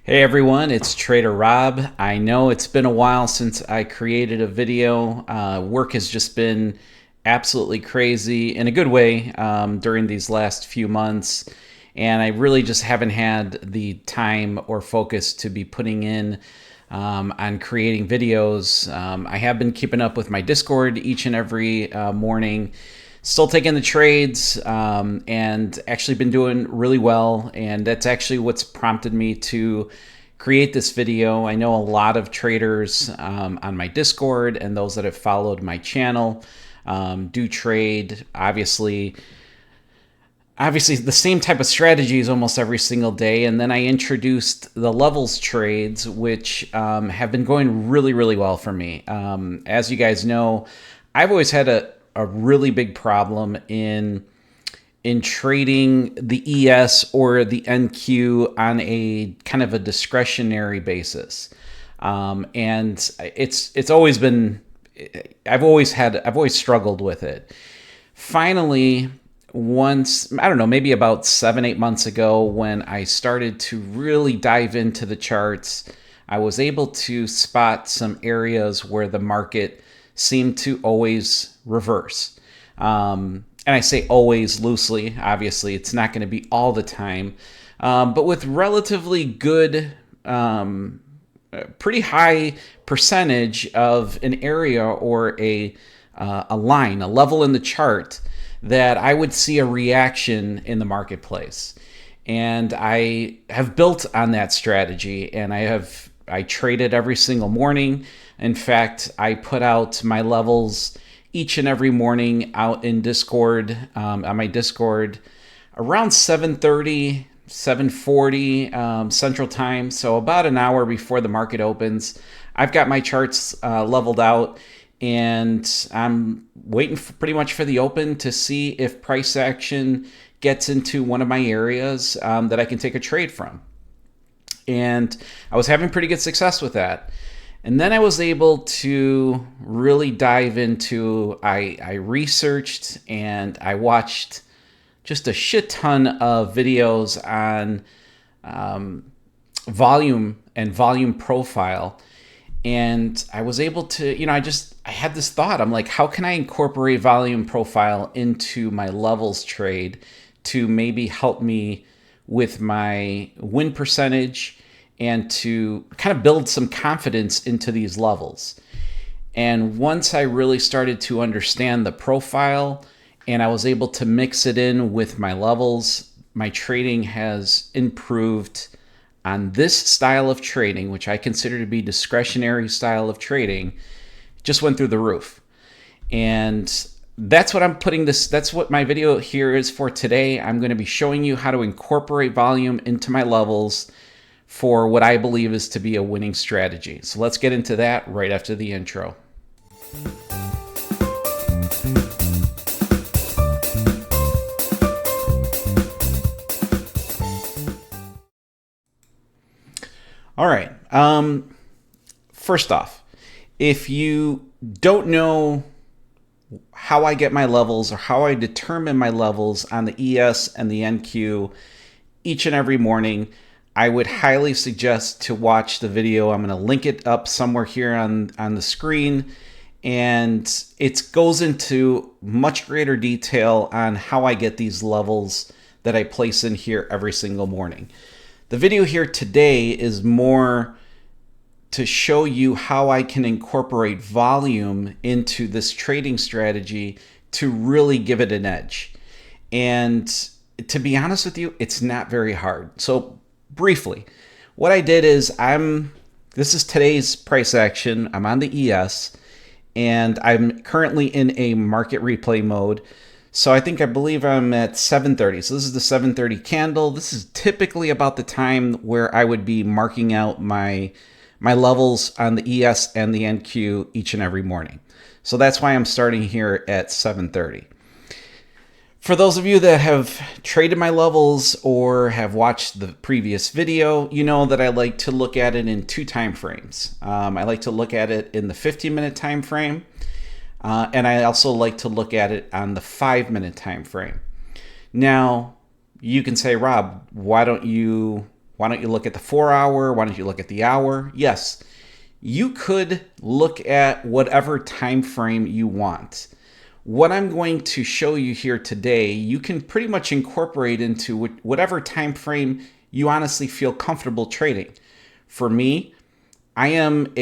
Hey everyone, it's Trader Rob. I know it's been a while since I created a video. Work has just been absolutely crazy in a good way during these last few months, and I really just haven't had the time or focus to be putting in on creating videos. I have been keeping up with my Discord each and every morning, still taking the trades, and actually been doing really well. And that's actually what's prompted me to create this video. I know a lot of traders on my Discord and those that have followed my channel do trade. Obviously the same type of strategies almost every single day. And then I introduced the levels trades, which have been going really well for me. As you guys know, I've always had a really big problem in trading the ES or the NQ on a kind of a discretionary basis. And it's always been, I've always struggled with it. Finally, once, I don't know, maybe about 7-8 months ago, when I started to really dive into the charts, I was able to spot some areas where the market seemed to always reverse. And I say always loosely. Obviously, it's not going to be all the time, but with relatively good, pretty high percentage of an area or a line, a level in the chart that I would see a reaction in the marketplace. And I have built on that strategy, and I trade it every single morning. In fact, I put out my levels each and every morning out in Discord, on my Discord, around 7:30, 7:40 Central Time. So about an hour before the market opens, I've got my charts leveled out, and I'm waiting pretty much for the open to see if price action gets into one of my areas that I can take a trade from. And I was having pretty good success with that. And then I was able to really dive into, I researched and I watched just a shit ton of videos on volume and volume profile. And I was able to, I had this thought. I'm like, how can I incorporate volume profile into my levels trade to maybe help me with my win percentage and to kind of build some confidence into these levels. And once I really started to understand the profile and I was able to mix it in with my levels, my trading has improved on this style of trading, which I consider to be discretionary style of trading. Just went through the roof. And that's what my video here is for today. I'm going to be showing you how to incorporate volume into my levels for what I believe is to be a winning strategy. So let's get into that right after the intro. All right. First off, if you don't know how I get my levels or how I determine my levels on the ES and the NQ each and every morning, I would highly suggest to watch the video. I'm going to link it up somewhere here on the screen. And it goes into much greater detail on how I get these levels that I place in here every single morning. The video here today is more to show you how I can incorporate volume into this trading strategy to really give it an edge. And to be honest with you, it's not very hard. So briefly, what I did is this is today's price action. I'm on the ES and I'm currently in a market replay mode. So I believe I'm at 7:30. So this is the 7:30 candle. This is typically about the time where I would be marking out my levels on the ES and the NQ each and every morning. So that's why I'm starting here at 7:30. For those of you that have traded my levels or have watched the previous video, you know that I like to look at it in two time frames. I like to look at it in the 15-minute time frame, and I also like to look at it on the 5-minute time frame. Now, you can say, Rob, why don't you Why don't you look at the 4-hour? Why don't you look at the hour? Yes, you could look at whatever time frame you want. What I'm going to show you here today, you can pretty much incorporate into whatever time frame you honestly feel comfortable trading. For me, I am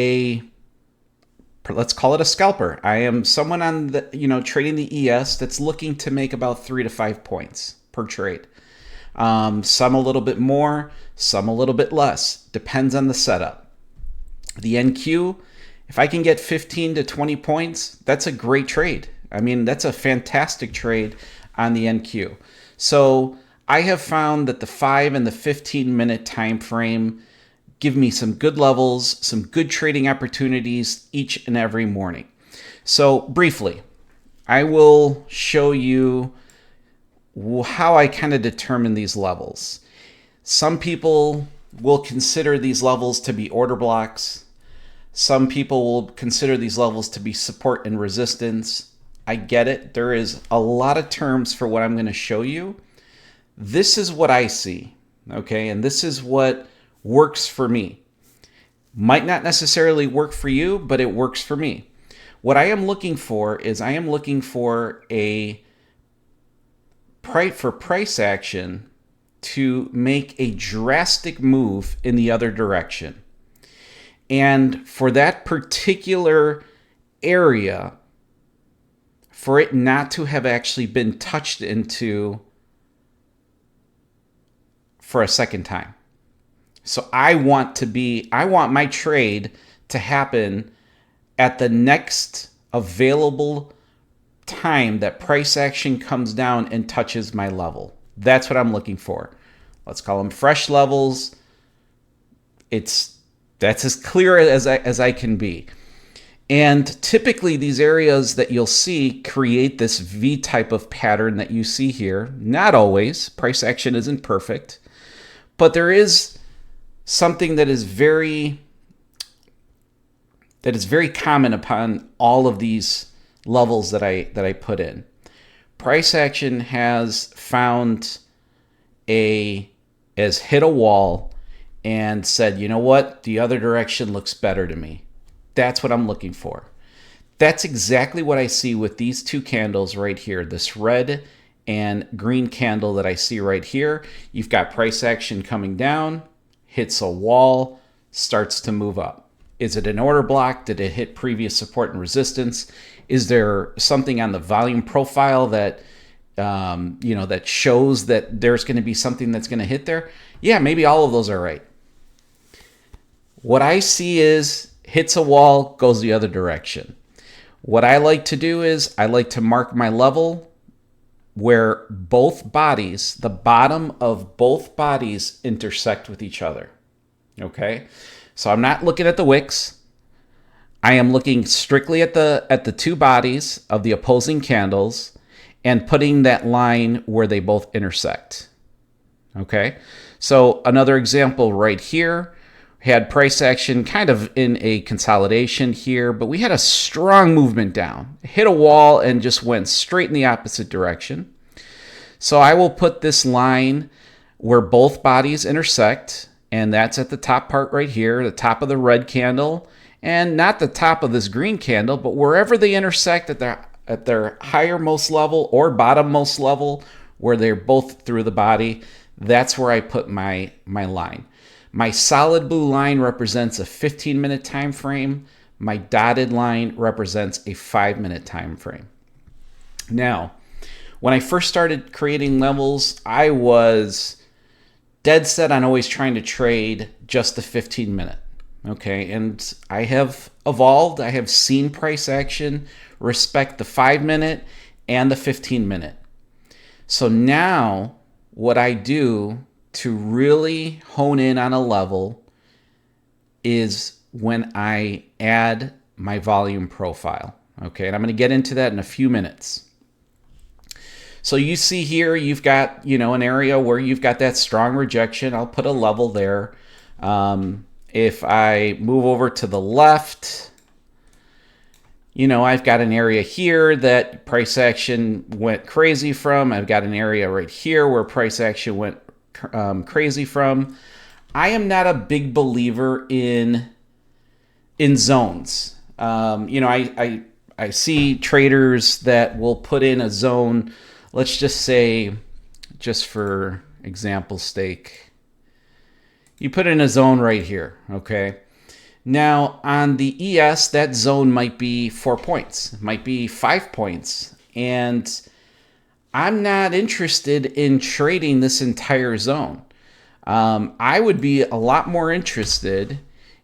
let's call it a scalper. I am someone on the, trading the ES that's looking to make about 3 to 5 points per trade. Some a little bit more, some a little bit less. Depends on the setup. The NQ, if I can get 15 to 20 points, that's a great trade. I mean, that's a fantastic trade on the NQ. So I have found that the 5 and the 15-minute time frame give me some good levels, some good trading opportunities each and every morning. So briefly, I will show you how I kind of determine these levels. Some people will consider these levels to be order blocks. Some people will consider these levels to be support and resistance. I get it. There is a lot of terms for what I'm going to show you. This is what I see, okay? And this is what works for me. Might not necessarily work for you, but it works for me. What I am looking for is I am looking for price action to make a drastic move in the other direction. And for that particular area, for it not to have actually been touched into for a second time. So I want my trade to happen at the next available time that price action comes down and touches my level. That's what I'm looking for. Let's call them fresh levels. That's as clear as I can be. And typically these areas that you'll see create this V type of pattern that you see here. Not always. Price action isn't perfect. But there is something that is very common upon all of these levels that I put in. Price action has hit a wall and said, you know what, the other direction looks better to me. That's what I'm looking for. That's exactly what I see with these two candles right here, this red and green candle that I see right here. You've got price action coming down, hits a wall, starts to move up. Is it an order block? Did it hit previous support and resistance? Is there something on the volume profile that that shows that there's going to be something that's going to hit there? Yeah, maybe all of those are right. What I see is hits a wall, goes the other direction. What I like to do is I like to mark my level where both bodies, the bottom of both bodies intersect with each other. Okay? So I'm not looking at the wicks. I am looking strictly at the two bodies of the opposing candles and putting that line where they both intersect. Okay? So another example right here, had price action kind of in a consolidation here, but we had a strong movement down. Hit a wall and just went straight in the opposite direction. So I will put this line where both bodies intersect, and that's at the top part right here, the top of the red candle, and not the top of this green candle, but wherever they intersect at their highermost level or bottommost level, where they're both through the body, that's where I put my line. My solid blue line represents a 15-minute time frame. My dotted line represents a 5-minute time frame. Now, when I first started creating levels, I was dead set on always trying to trade just the 15-minute. Okay, and I have evolved. I have seen price action respect the 5-minute and the 15-minute. So now what I do to really hone in on a level is when I add my volume profile. Okay, and I'm going to get into that in a few minutes. So you see here, you've got, an area where you've got that strong rejection. I'll put a level there. If I move over to the left, I've got an area here that price action went crazy from. I've got an area right here where price action went crazy from. I am not a big believer in zones. I see traders that will put in a zone. Let's just say, just for example's sake, you put in a zone right here, okay? Now, on the ES, that zone might be 4 points, it might be 5 points, and I'm not interested in trading this entire zone. I would be a lot more interested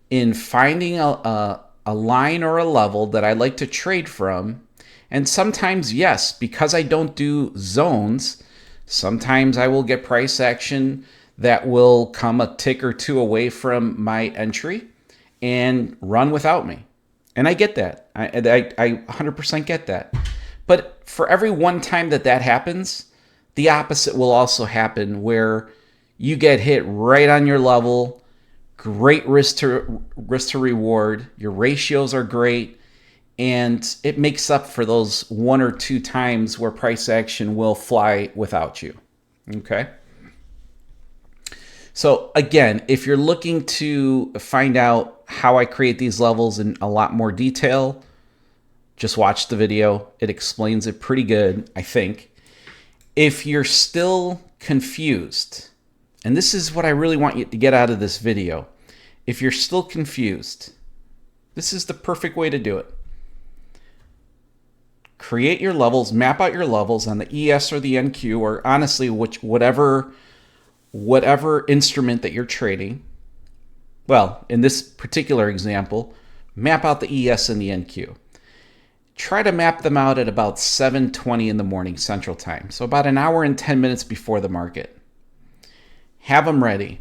in finding a line or a level that I like to trade from. And sometimes, yes, because I don't do zones, sometimes I will get price action that will come a tick or two away from my entry and run without me. And I get that. I 100% get that. But for every one time that happens, the opposite will also happen, where you get hit right on your level. Great risk to reward. Your ratios are great, and it makes up for those 1 or 2 times where price action will fly without you. Okay. So again, if you're looking to find out how I create these levels in a lot more detail, just watch the video. It explains it pretty good, I think. If you're still confused, and this is what I really want you to get out of this video, if you're still confused, this is the perfect way to do it. Create your levels, map out your levels on the ES or the NQ, or honestly, whatever instrument that you're trading. Well, in this particular example, map out the ES and the NQ. Try to map them out at about 7:20 in the morning Central Time, so about an hour and 10 minutes before the market. Have them ready.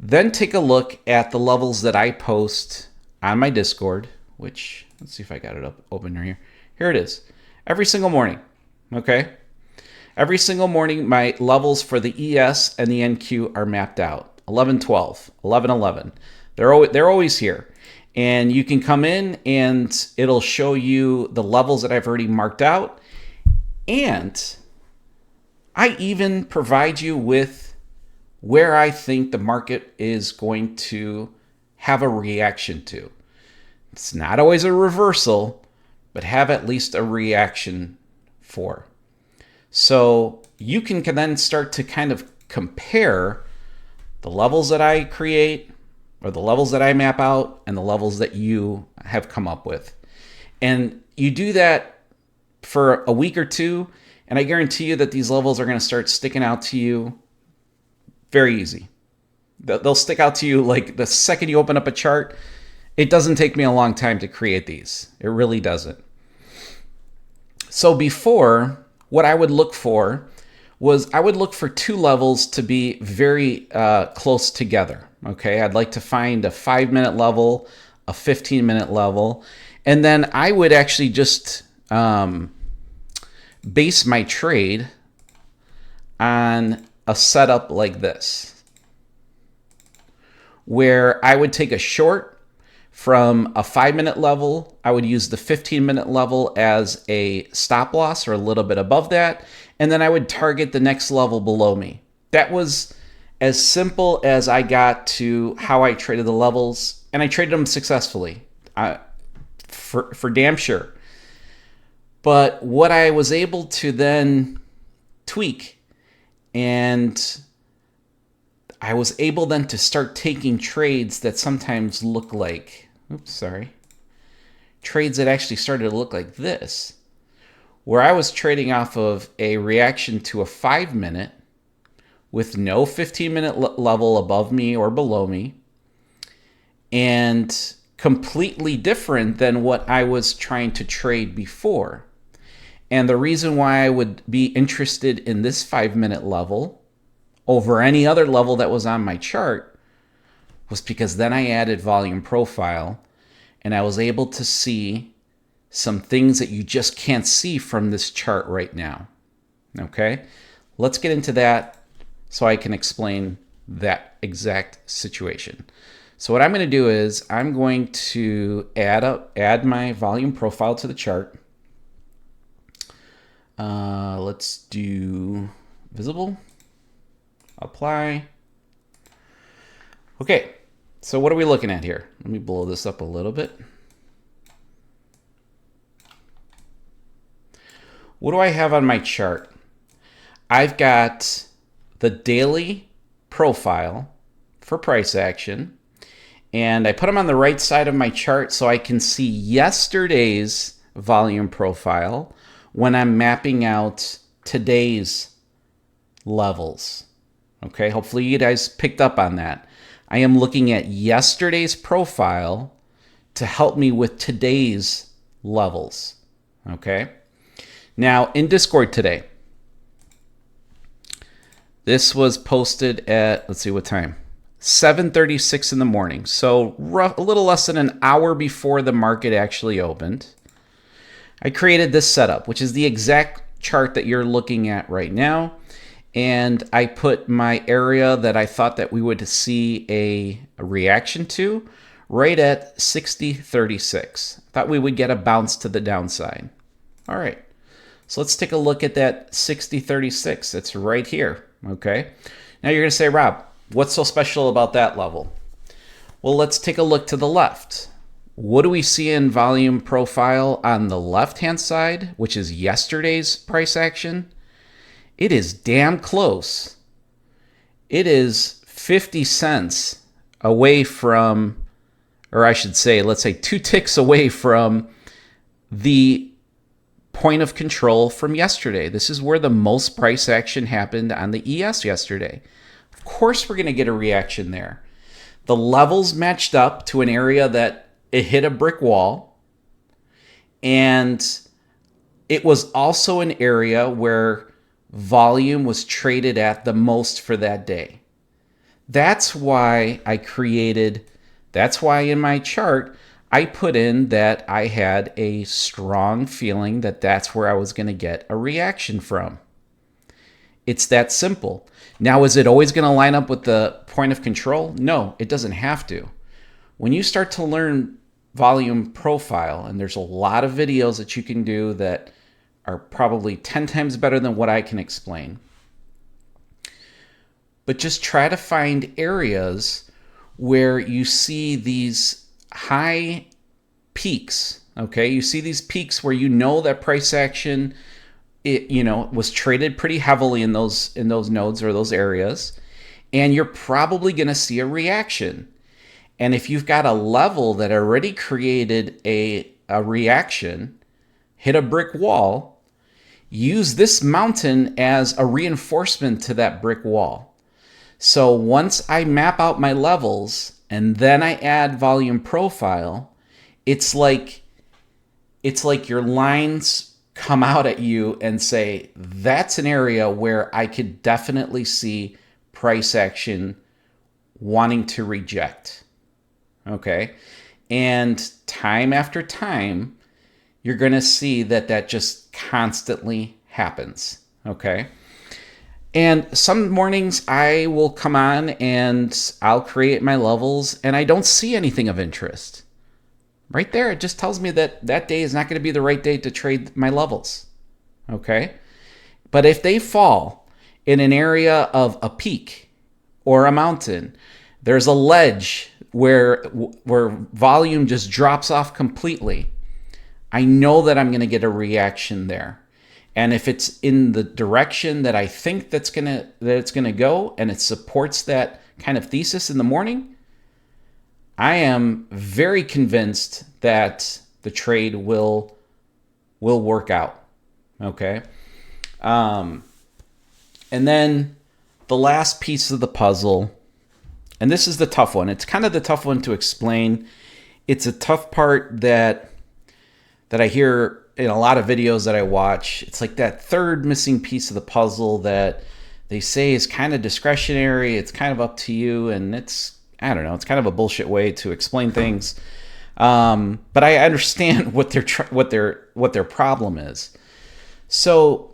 Then take a look at the levels that I post on my Discord, which, let's see if I got it open here. Here it is. Every single morning, okay? Every single morning, my levels for the ES and the NQ are mapped out. 11-12, 11-11. They're always here. And you can come in and it'll show you the levels that I've already marked out. And I even provide you with where I think the market is going to have a reaction to. It's not always a reversal, but have at least a reaction for. So you can then start to kind of compare the levels that I create, or the levels that I map out, and the levels that you have come up with. And you do that for a week or two, and I guarantee you that these levels are going to start sticking out to you very easy. They'll stick out to you like the second you open up a chart. It doesn't take me a long time to create these. It really doesn't. So before, what I would look for was I would look for 2 levels to be very close together. Okay, I'd like to find a 5-minute level, a 15-minute level, and then I would actually just base my trade on a setup like this, where I would take a short from a 5-minute level. I would use the 15-minute level as a stop loss, or a little bit above that, and then I would target the next level below me. That was as simple as I got to how I traded the levels, and I traded them successfully, for damn sure. But what I was able to then tweak, and I was able then to start taking trades that sometimes look like, trades that actually started to look like this, where I was trading off of a reaction to a 5-minute with no 15-minute level above me or below me, and completely different than what I was trying to trade before. And the reason why I would be interested in this 5-minute level over any other level that was on my chart was because then I added volume profile, and I was able to see some things that you just can't see from this chart right now. Okay, let's get into that so I can explain that exact situation. So what I'm going to do is I'm going to add my volume profile to the chart. Let's do visible, apply. Okay, so what are we looking at here? Let me blow this up a little bit. What do I have on my chart? I've got the daily profile for price action, and I put them on the right side of my chart so I can see yesterday's volume profile when I'm mapping out today's levels. Okay, hopefully you guys picked up on that. I am looking at yesterday's profile to help me with today's levels. Okay, now in Discord today, this was posted at, let's see what time, 7:36 in the morning. So a little less than an hour before the market actually opened. I created this setup, which is the exact chart that you're looking at right now. And I put my area that I thought that we would see a reaction to right at 60.36. Thought we would get a bounce to the downside. All right, so let's take a look at that 60.36. It's right here, okay? Now you're gonna say, Rob, what's so special about that level? Well, let's take a look to the left. What do we see in volume profile on the left-hand side, which is yesterday's price action? It is damn close. It is 50 cents away from, or I should say, let's say 2 ticks away from the point of control from yesterday. This is where the most price action happened on the ES yesterday. Of course, we're going to get a reaction there. The levels matched up to an area that it hit a brick wall, and it was also an area where volume was traded at the most for that day. That's why in my chart, I put in that I had a strong feeling that that's where I was going to get a reaction from. It's that simple. Now, is it always going to line up with the point of control? No, it doesn't have to. When you start to learn volume profile, and there's a lot of videos that you can do that are probably 10 times better than what I can explain. But just try to find areas where you see these high peaks, okay? You see these peaks where you know that price action, was traded pretty heavily in those nodes or those areas, and you're probably going to see a reaction. And if you've got a level that already created a reaction, hit a brick wall, use this mountain as a reinforcement to that brick wall. So once I map out my levels and then I add volume profile, it's like your lines come out at you and say, that's an area where I could definitely see price action wanting to reject. Okay. And time after time, you're going to see that just constantly happens. Okay. And some mornings I will come on and I'll create my levels and I don't see anything of interest. Right there, it just tells me that that day is not going to be the right day to trade my levels. Okay. But if they fall in an area of a peak or a mountain, there's a ledge where volume just drops off completely, I know that I'm going to get a reaction there. And if it's in the direction that I think that it's going to go and it supports that kind of thesis in the morning, I am very convinced that the trade will work out. Okay. And then the last piece of the puzzle, and this is the tough one. It's kind of the tough one to explain. It's a tough part that I hear in a lot of videos that I watch. It's like that third missing piece of the puzzle that they say is kind of discretionary. It's kind of up to you, and it's kind of a bullshit way to explain things. But I understand what their problem is. So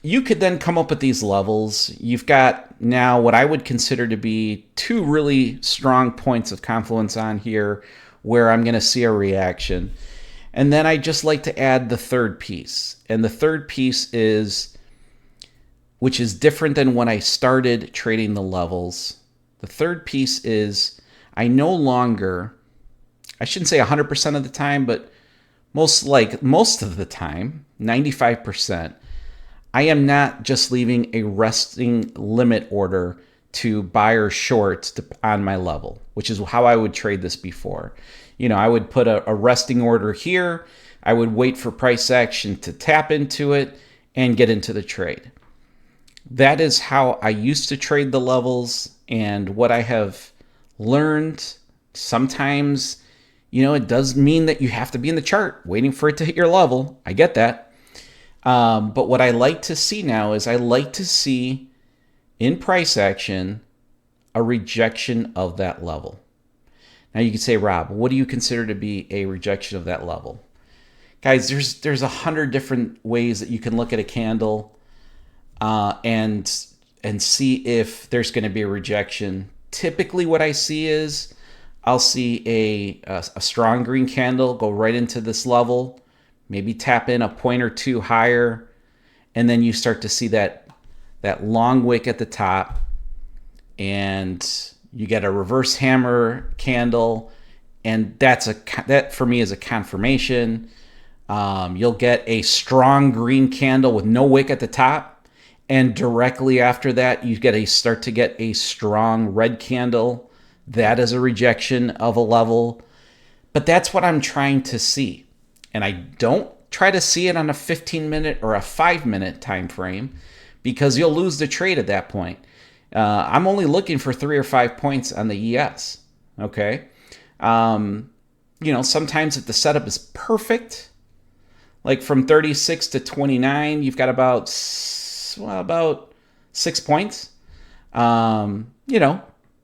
you could then come up with these levels. You've got now what I would consider to be 2 really strong points of confluence on here where I'm going to see a reaction. And then I just like to add the third piece. And the third piece which is different than when I started trading the levels. The third piece is I no longer, I shouldn't say 100% of the time, but most of the time, 95%, I am not just leaving a resting limit order to buy or short on my level, which is how I would trade this before. I would put a resting order here. I would wait for price action to tap into it and get into the trade. That is how I used to trade the levels, and what I have learned, sometimes, it does mean that you have to be in the chart waiting for it to hit your level. I get that. But what I like to see now is I like to see in price action a rejection of that level. Now you could say, Rob, what do you consider to be a rejection of that level? Guys, there's 100 different ways that you can look at a candle and see if there's going to be a rejection. Typically what I see is I'll see a strong green candle go right into this level, maybe tap in a point or two higher, and then you start to see that long wick at the top, and you get a reverse hammer candle, and that for me is a confirmation. You'll get a strong green candle with no wick at the top, and directly after that you start to get a strong red candle. That is a rejection of a level. But that's what I'm trying to see. And I don't try to see it on a 15-minute or a 5-minute time frame, because you'll lose the trade at that point. I'm only looking for 3 or 5 points on the ES. Okay. Sometimes if the setup is perfect, like from 36 to 29, you've got about 6 points.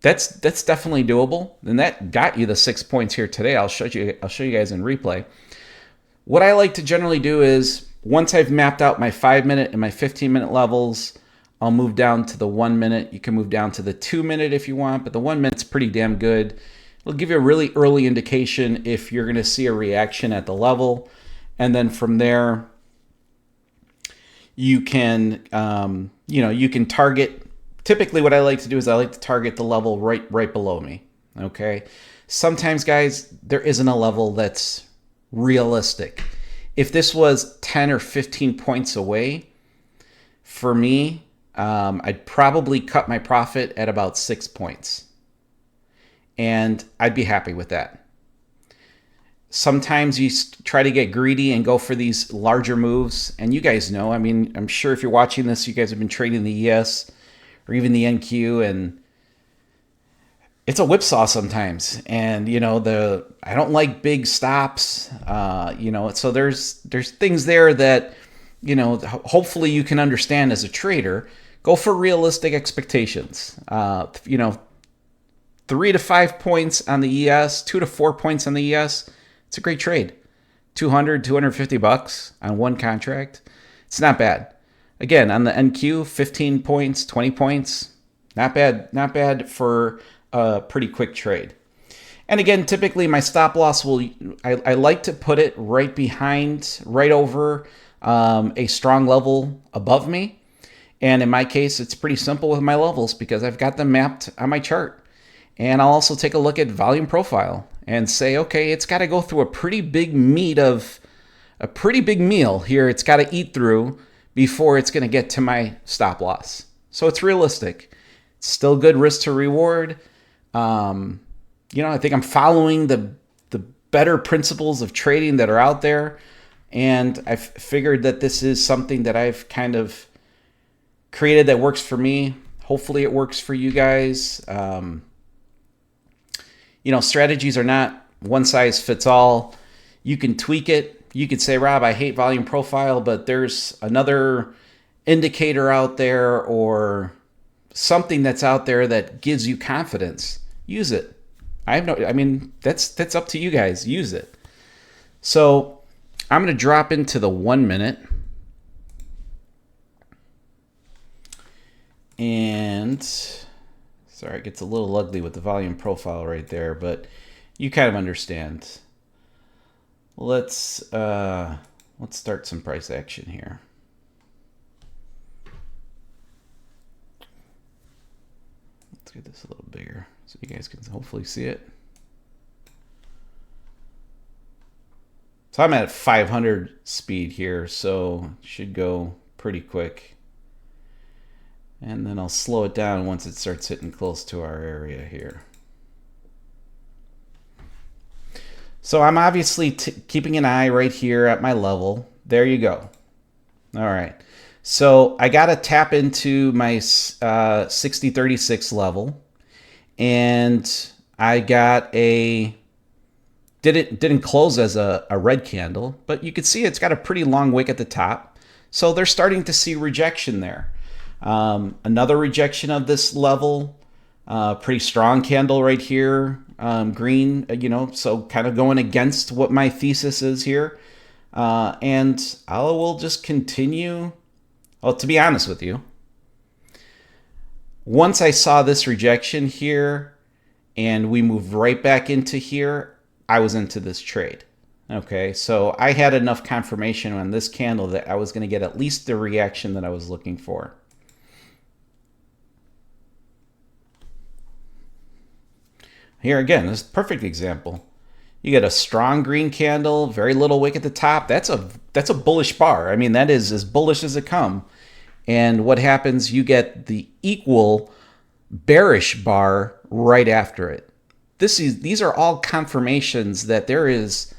That's definitely doable. And that got you the 6 points here today. I'll show you guys in replay. What I like to generally do is, once I've mapped out my 5-minute and my 15-minute levels, I'll move down to the 1 minute. You can move down to the 2 minute if you want, but the 1 minute's pretty damn good. It'll give you a really early indication if you're going to see a reaction at the level. And then from there, you can, you can target. Typically what I like to do is I like to target the level right below me. Okay. Sometimes, guys, there isn't a level that's realistic. If this was 10 or 15 points away, for me, I'd probably cut my profit at about 6 points. And I'd be happy with that. Sometimes you try to get greedy and go for these larger moves. And you guys know, I'm sure if you're watching this, you guys have been trading the ES or even the NQ, and it's a whipsaw sometimes. And, I don't like big stops, so there's things there that, hopefully you can understand as a trader. Go for realistic expectations. 3 to 5 points on the ES, 2 to 4 points on the ES. It's a great trade. $250 on one contract. It's not bad. Again, on the NQ, 15 points, 20 points. Not bad for a pretty quick trade. And again, typically my stop loss I like to put it right over a strong level above me. And in my case, it's pretty simple with my levels because I've got them mapped on my chart. And I'll also take a look at volume profile and say, okay, it's got to go through a pretty big meal here. It's got to eat through before it's going to get to my stop loss. So it's realistic. It's still good risk to reward. I think I'm following the better principles of trading that are out there. And I've figured that this is something that I've kind of created that works for me. Hopefully it works for you guys. Strategies are not one size fits all. You can tweak it. You could say, Rob, I hate volume profile, but there's another indicator out there or something that's out there that gives you confidence. Use it. That's up to you guys. Use it. So I'm going to drop into the 1 minute. And sorry, it gets a little ugly with the volume profile right there, but you kind of understand. Let's start some price action here. Let's get this a little bigger So you guys can hopefully see it. So I'm at 500 speed here, so it should go pretty quick. And then I'll slow it down once it starts hitting close to our area here. So I'm obviously keeping an eye right here at my level. There you go. All right. So I got to tap into my 6036 level. And I got a... Didn't close as a red candle, but you can see it's got a pretty long wick at the top. So they're starting to see rejection there. Another rejection of this level, pretty strong candle right here, green, so kind of going against what my thesis is here. And I will just continue. Well, to be honest with you, once I saw this rejection here and we moved right back into here, I was into this trade. Okay, so I had enough confirmation on this candle that I was going to get at least the reaction that I was looking for. Here again, this is a perfect example. You get a strong green candle, very little wick at the top. That's a bullish bar. I mean, that is as bullish as it come. And what happens? You get the equal bearish bar right after it. These are all confirmations that there is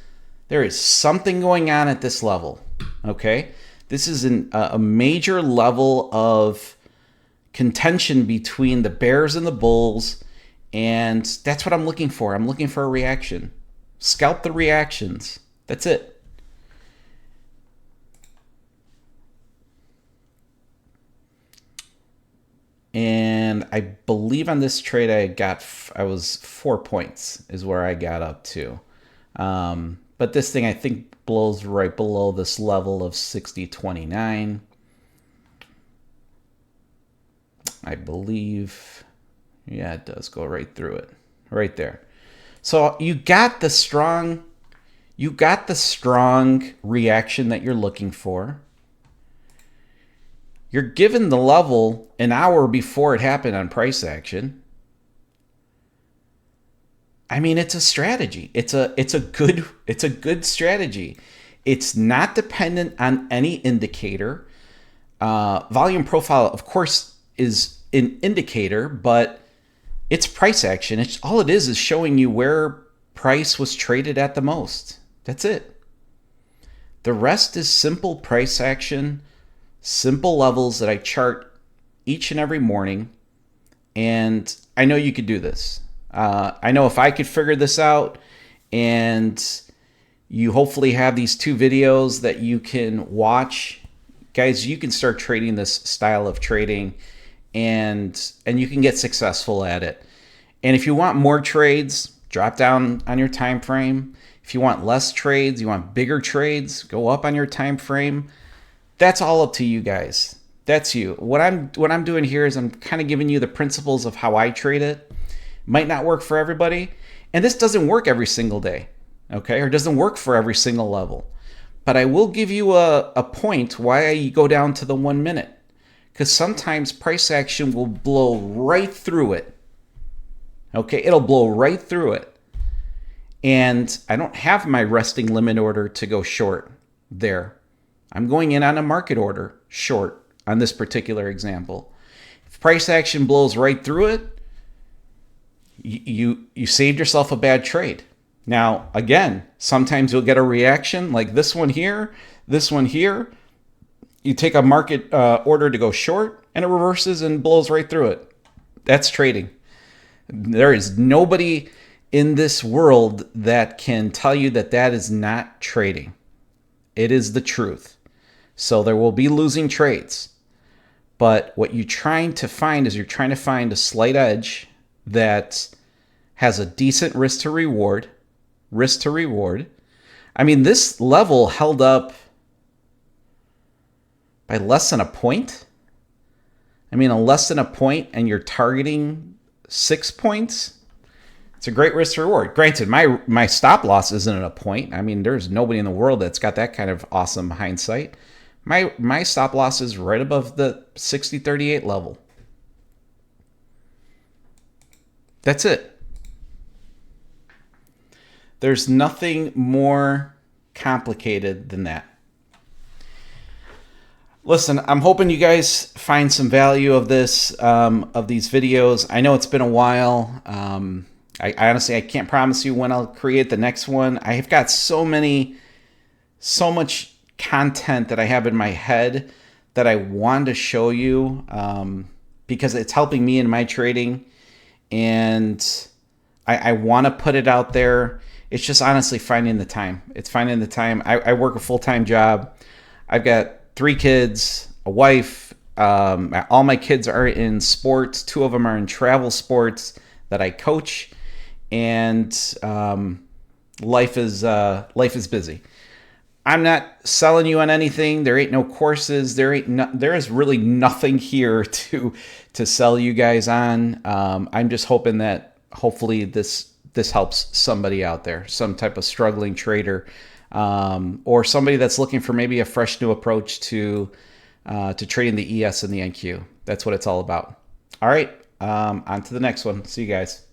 something going on at this level. Okay, this is a major level of contention between the bears and the bulls, and that's what I'm looking for. I'm looking for a reaction. Scalp the reactions. That's it. And I believe on this trade I was 4 points is where I got up to. But this thing I think blows right below this level of 60.29. I believe, yeah, it does go right through it, right there. So you got the strong reaction that you're looking for. You're given the level an hour before it happened on price action. I mean, it's a strategy. It's a good strategy. It's not dependent on any indicator. Volume profile, of course, is an indicator, but it's price action. All it is showing you where price was traded at the most. That's it. The rest is simple price action. Simple levels that I chart each and every morning. And I know you could do this. I know if I could figure this out, and you hopefully have these 2 videos that you can watch, guys, you can start trading this style of trading, and you can get successful at it. And if you want more trades, drop down on your time frame. If you want less trades, you want bigger trades, go up on your time frame. That's all up to you guys. That's you. What I'm doing here is I'm kind of giving you the principles of how I trade it. Might not work for everybody, and this doesn't work every single day, okay? Or doesn't work for every single level. But I will give you a point why I go down to the 1 minute, because sometimes price action will blow right through it. Okay, it'll blow right through it. And I don't have my resting limit order to go short there. I'm going in on a market order short on this particular example. If price action blows right through it, you saved yourself a bad trade. Now, again, sometimes you'll get a reaction like this one here, this one here. You take a market order to go short, and it reverses and blows right through it. That's trading. There is nobody in this world that can tell you that that is not trading. It is the truth. So there will be losing trades. But what you're trying to find is you're trying to find a slight edge that has a decent risk to reward. I mean, this level held up by less than a point. I mean, less than a point, and you're targeting 6 points. It's a great risk to reward. Granted, my stop loss isn't at a point. I mean, there's nobody in the world that's got that kind of awesome hindsight. My stop loss is right above the 60.38 level. That's it. There's nothing more complicated than that. Listen, I'm hoping you guys find some value of this, of these videos. I know it's been a while. I honestly, I can't promise you when I'll create the next one. I have got so much content that I have in my head that I want to show you, because it's helping me in my trading, and I want to put it out there. It's just honestly finding the time. It's finding the time. I work a full-time job. I've got 3 kids, a wife. All my kids are in sports. 2 of them are in travel sports that I coach, and life is busy. I'm not selling you on anything. There ain't no courses. There is really nothing here to sell you guys on. I'm just hoping that hopefully this helps somebody out there, some type of struggling trader, or somebody that's looking for maybe a fresh new approach to trading the ES and the NQ. That's what it's all about. All right, on to the next one. See you guys.